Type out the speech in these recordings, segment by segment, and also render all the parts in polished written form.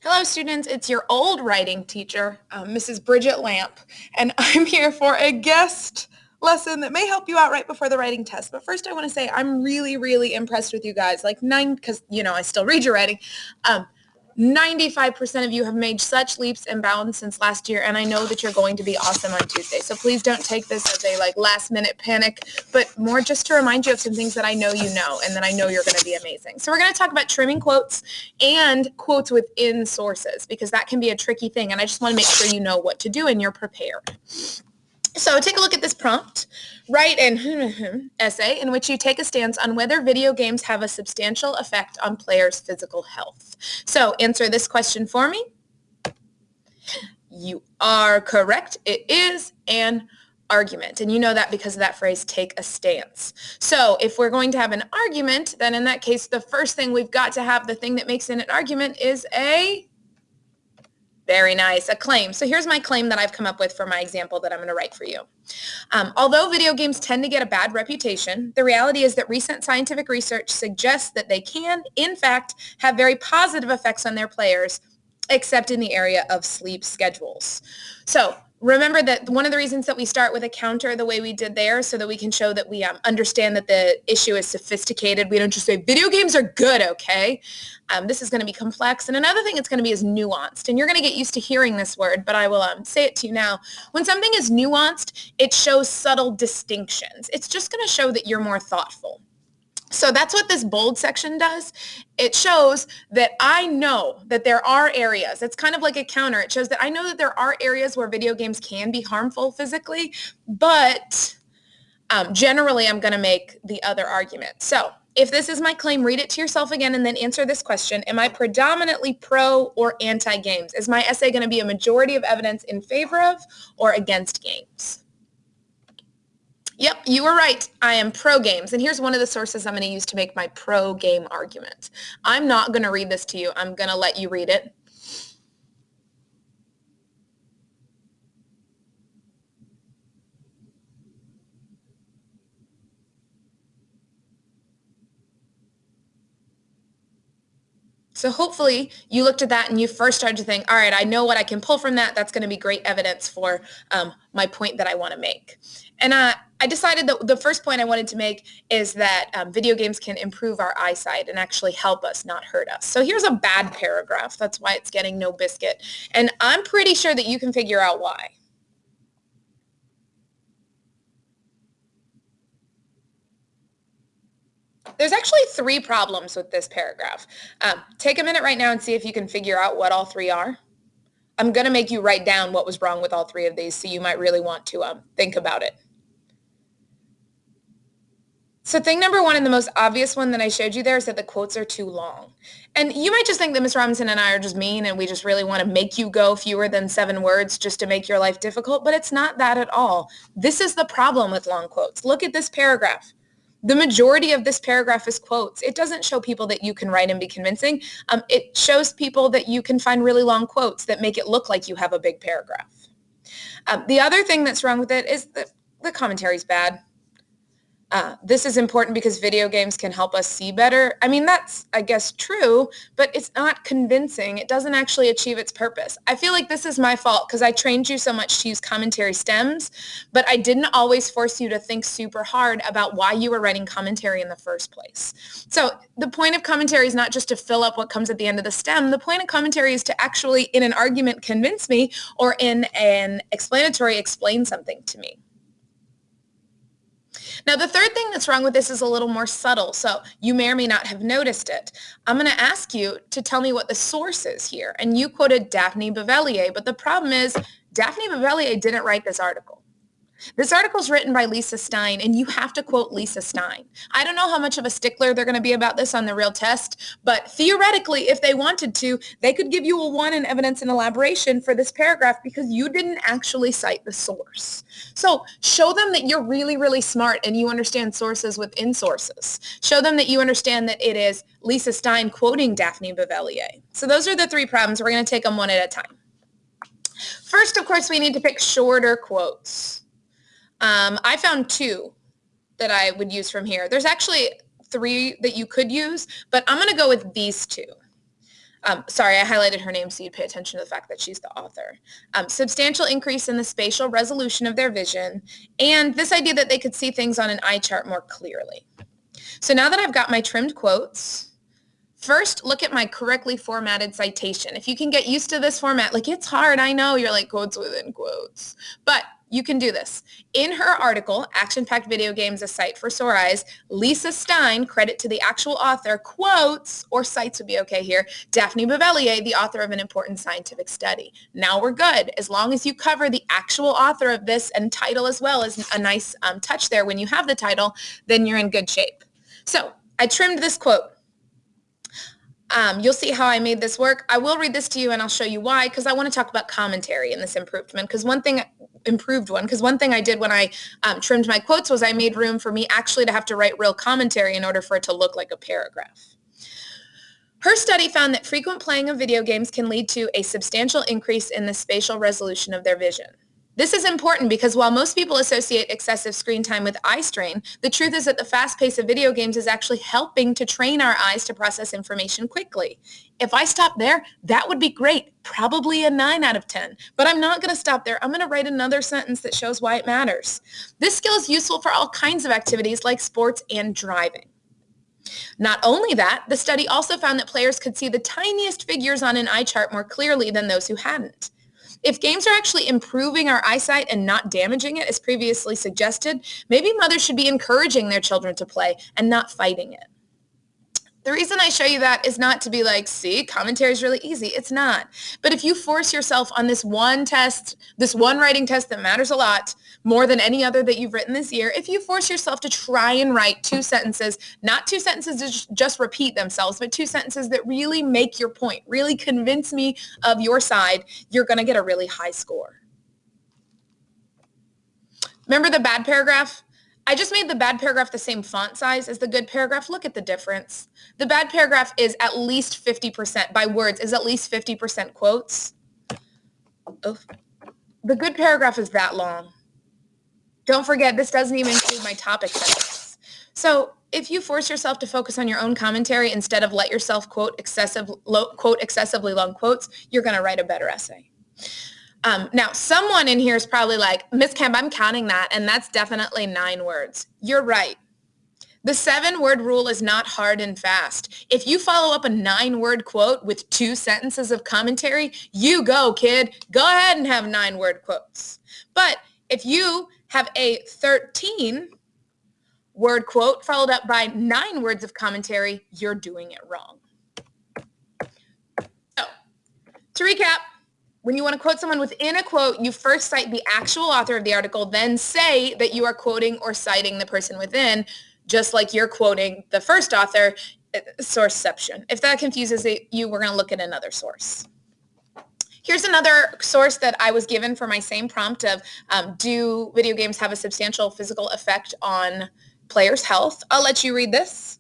Hello, students. It's your old writing teacher, Mrs. Bridget Lamp, and I'm here for a guest lesson that may help you out right before the writing test. But first, I want to say I'm really, really impressed with you guys. Because I still read your writing. 95% of you have made such leaps and bounds since last year, and I know that you're going to be awesome on Tuesday. So please don't take this as a last minute panic, but more just to remind you of some things that I know you know, and that I know you're going to be amazing. So we're going to talk about trimming quotes and quotes within sources, because that can be a tricky thing, and I just want to make sure you know what to do and you're prepared. So take a look at this prompt. Write an essay in which you take a stance on whether video games have a substantial effect on players' physical health. So answer this question for me. You are correct. It is an argument. And you know that because of that phrase, take a stance. So if we're going to have an argument, then in that case, the first thing we've got to have, the thing that makes it an argument, is a very nice, a claim. So here's my claim that I've come up with for my example that I'm going to write for you. Although video games tend to get a bad reputation, the reality is that recent scientific research suggests that they can, in fact, have very positive effects on their players, except in the area of sleep schedules. So remember that one of the reasons that we start with a counter the way we did there, so that we can show that we understand that the issue is sophisticated. We don't just say video games are good, okay? This is going to be complex. And another thing it's going to be is nuanced. And you're going to get used to hearing this word, but I will say it to you now. When something is nuanced, it shows subtle distinctions. It's just going to show that you're more thoughtful. So that's what this bold section does. It shows that I know that there are areas. It's kind of like a counter. It shows that I know that there are areas where video games can be harmful physically, but generally I'm going to make the other argument. So if this is my claim, read it to yourself again and then answer this question. Am I predominantly pro or anti-games? Is my essay going to be a majority of evidence in favor of or against games? Yep, you were right. I am pro-games. And here's one of the sources I'm going to use to make my pro-game argument. I'm not going to read this to you. I'm going to let you read it. So hopefully you looked at that and you first started to think, all right, I know what I can pull from that. That's going to be great evidence for my point that I want to make. And I decided that the first point I wanted to make is that video games can improve our eyesight and actually help us, not hurt us. So here's a bad paragraph. That's why it's getting no biscuit. And I'm pretty sure that you can figure out why. There's actually 3 problems with this paragraph. Take a minute right now and see if you can figure out what all 3 are. I'm going to make you write down what was wrong with all 3 of these, so you might really want to think about it. So thing number 1, and the most obvious one that I showed you there, is that the quotes are too long. And you might just think that Ms. Robinson and I are just mean and we just really want to make you go fewer than 7 words just to make your life difficult, but it's not that at all. This is the problem with long quotes. Look at this paragraph. The majority of this paragraph is quotes. It doesn't show people that you can write and be convincing. It shows people that you can find really long quotes that make it look like you have a big paragraph. The other thing that's wrong with it is that the commentary is bad. This is important because video games can help us see better. I mean, that's, I guess, true, but it's not convincing. It doesn't actually achieve its purpose. I feel like this is my fault because I trained you so much to use commentary stems, but I didn't always force you to think super hard about why you were writing commentary in the first place. So the point of commentary is not just to fill up what comes at the end of the stem. The point of commentary is to actually, in an argument, convince me, or in an explanatory, explain something to me. Now, the third thing that's wrong with this is a little more subtle, so you may or may not have noticed it. I'm going to ask you to tell me what the source is here, and you quoted Daphne Bavelier, but the problem is Daphne Bavelier didn't write this article. This article is written by Lisa Stein, and you have to quote Lisa Stein. I don't know how much of a stickler they're going to be about this on the real test, but theoretically, if they wanted to, they could give you a 1 in evidence and elaboration for this paragraph because you didn't actually cite the source. So show them that you're really, really smart and you understand sources within sources. Show them that you understand that it is Lisa Stein quoting Daphne Bavelier. So those are the 3 problems. We're going to take them one at a time. First, of course, we need to pick shorter quotes. I found 2 that I would use from here. There's actually 3 that you could use, but I'm going to go with these 2. Sorry, I highlighted her name so you'd pay attention to the fact that she's the author. Substantial increase in the spatial resolution of their vision, and this idea that they could see things on an eye chart more clearly. So now that I've got my trimmed quotes, first look at my correctly formatted citation. If you can get used to this format, like it's hard, I know, you're like quotes within quotes, but you can do this. In her article, Action-Packed Video Games, A Site for Sore Eyes, Lisa Stein, credit to the actual author, quotes, or cites would be okay here, Daphne Bavelier, the author of an important scientific study. Now we're good. As long as you cover the actual author of this and title as well as a nice touch there when you have the title, then you're in good shape. So I trimmed this quote. You'll see how I made this work. I will read this to you and I'll show you why, because I want to talk about commentary in this improved one. Because one thing I did when I trimmed my quotes was I made room for me actually to have to write real commentary in order for it to look like a paragraph. Her study found that frequent playing of video games can lead to a substantial increase in the spatial resolution of their vision. This is important because while most people associate excessive screen time with eye strain, the truth is that the fast pace of video games is actually helping to train our eyes to process information quickly. If I stop there, that would be great, probably a 9 out of 10. But I'm not going to stop there. I'm going to write another sentence that shows why it matters. This skill is useful for all kinds of activities like sports and driving. Not only that, the study also found that players could see the tiniest figures on an eye chart more clearly than those who hadn't. If games are actually improving our eyesight and not damaging it, as previously suggested, maybe mothers should be encouraging their children to play and not fighting it. The reason I show you that is not to be like, see, commentary is really easy. It's not. But if you force yourself on this one test, this one writing test that matters a lot, more than any other that you've written this year, if you force yourself to try and write 2 sentences, not 2 sentences that just repeat themselves, but 2 sentences that really make your point, really convince me of your side, you're going to get a really high score. Remember the bad paragraph? I just made the bad paragraph the same font size as the good paragraph. Look at the difference. The bad paragraph is at least 50%, by words, is at least 50% quotes. Oh. The good paragraph is that long. Don't forget, this doesn't even include my topic sentence. So if you force yourself to focus on your own commentary instead of let yourself quote excessively long quotes, you're going to write a better essay. Now, someone in here is probably like, Ms. Kemp, I'm counting that, and that's definitely 9 words. You're right. The 7-word rule is not hard and fast. If you follow up a 9-word quote with 2 sentences of commentary, you go, kid. Go ahead and have 9-word quotes. But if you have a 13-word quote followed up by 9 words of commentary, you're doing it wrong. So, to recap, when you want to quote someone within a quote, you first cite the actual author of the article, then say that you are quoting or citing the person within, just like you're quoting the first author, sourceception. If that confuses you, we're going to look at another source. Here's another source that I was given for my same prompt of, do video games have a substantial physical effect on players' health? I'll let you read this.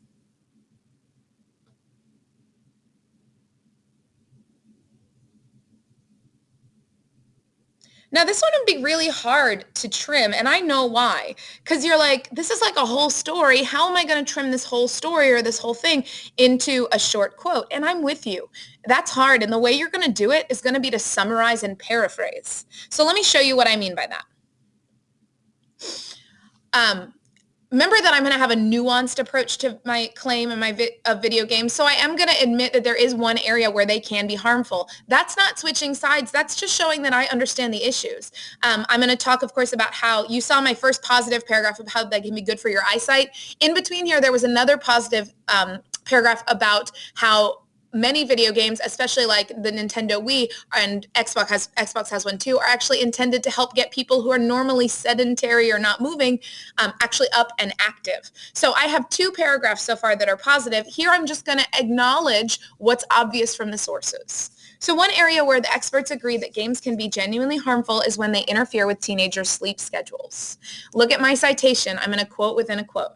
Now, this one would be really hard to trim, and I know why. Because you're like, this is like a whole story. How am I going to trim this whole story or this whole thing into a short quote? And I'm with you. That's hard, and the way you're going to do it is going to be to summarize and paraphrase. So let me show you what I mean by that. Remember that I'm going to have a nuanced approach to my claim and my video games. So I am going to admit that there is one area where they can be harmful. That's not switching sides. That's just showing that I understand the issues. I'm going to talk, of course, about how you saw my first positive paragraph of how that can be good for your eyesight. In between here, there was another positive paragraph about how many video games, especially like the Nintendo Wii and Xbox has one too, are actually intended to help get people who are normally sedentary or not moving actually up and active. So I have 2 paragraphs so far that are positive. Here I'm just going to acknowledge what's obvious from the sources. So one area where the experts agree that games can be genuinely harmful is when they interfere with teenagers' sleep schedules. Look at my citation. I'm going to quote within a quote.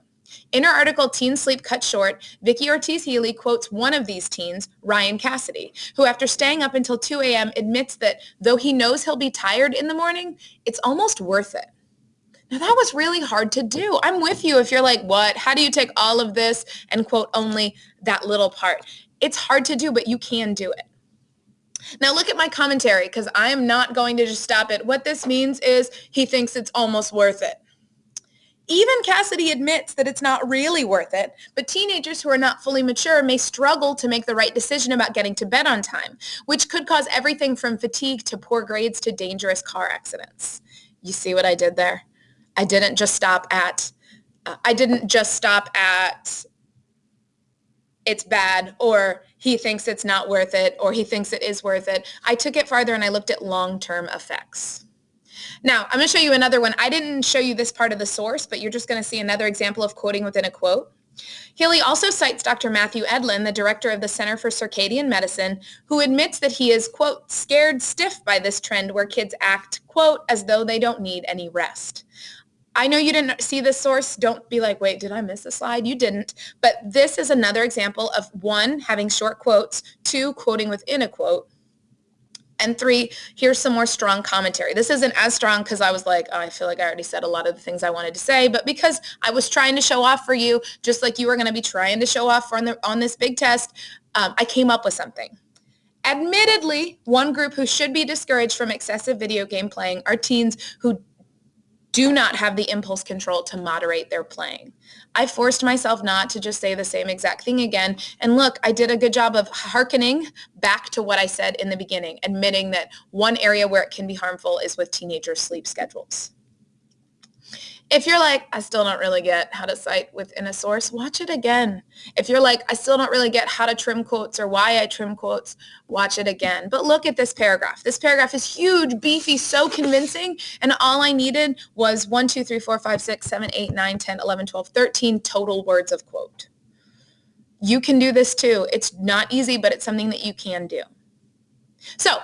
In her article, Teen Sleep Cut Short, Vicky Ortiz-Healy quotes one of these teens, Ryan Cassidy, who after staying up until 2 a.m. admits that though he knows he'll be tired in the morning, it's almost worth it. Now that was really hard to do. I'm with you if you're like, what? How do you take all of this and quote only that little part? It's hard to do, but you can do it. Now look at my commentary, because I am not going to just stop it. What this means is he thinks it's almost worth it. Even Cassidy admits that it's not really worth it, but teenagers who are not fully mature may struggle to make the right decision about getting to bed on time, which could cause everything from fatigue to poor grades to dangerous car accidents. You see what I did there? I didn't just stop at it's bad, or he thinks it's not worth it, or he thinks it is worth it. I took it farther and I looked at long-term effects. Now, I'm going to show you another one. I didn't show you this part of the source, but you're just going to see another example of quoting within a quote. Healy also cites Dr. Matthew Edlin, the director of the Center for Circadian Medicine, who admits that he is, quote, scared stiff by this trend where kids act, quote, as though they don't need any rest. I know you didn't see this source. Don't be like, wait, did I miss a slide? You didn't. But this is another example of 1, having short quotes, 2, quoting within a quote, and 3, here's some more strong commentary. This isn't as strong because I was like, oh, I feel like I already said a lot of the things I wanted to say, but because I was trying to show off for you, just like you were going to be trying to show off on this big test, I came up with something. Admittedly, one group who should be discouraged from excessive video game playing are teens who do not have the impulse control to moderate their playing. I forced myself not to just say the same exact thing again. And look, I did a good job of hearkening back to what I said in the beginning, admitting that one area where it can be harmful is with teenagers' sleep schedules. If you're like, I still don't really get how to cite within a source, watch it again. If you're like, I still don't really get how to trim quotes or why I trim quotes, watch it again. But look at this paragraph. This paragraph is huge, beefy, so convincing, and all I needed was 1, 2, 3, 4, 5, 6, 7, 8, 9, 10, 11, 12, 13 total words of quote. You can do this too. It's not easy, but it's something that you can do. So,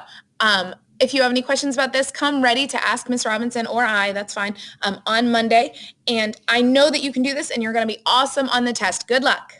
if you have any questions about this, come ready to ask Ms. Robinson or I, that's fine, on Monday. And I know that you can do this and you're going to be awesome on the test. Good luck.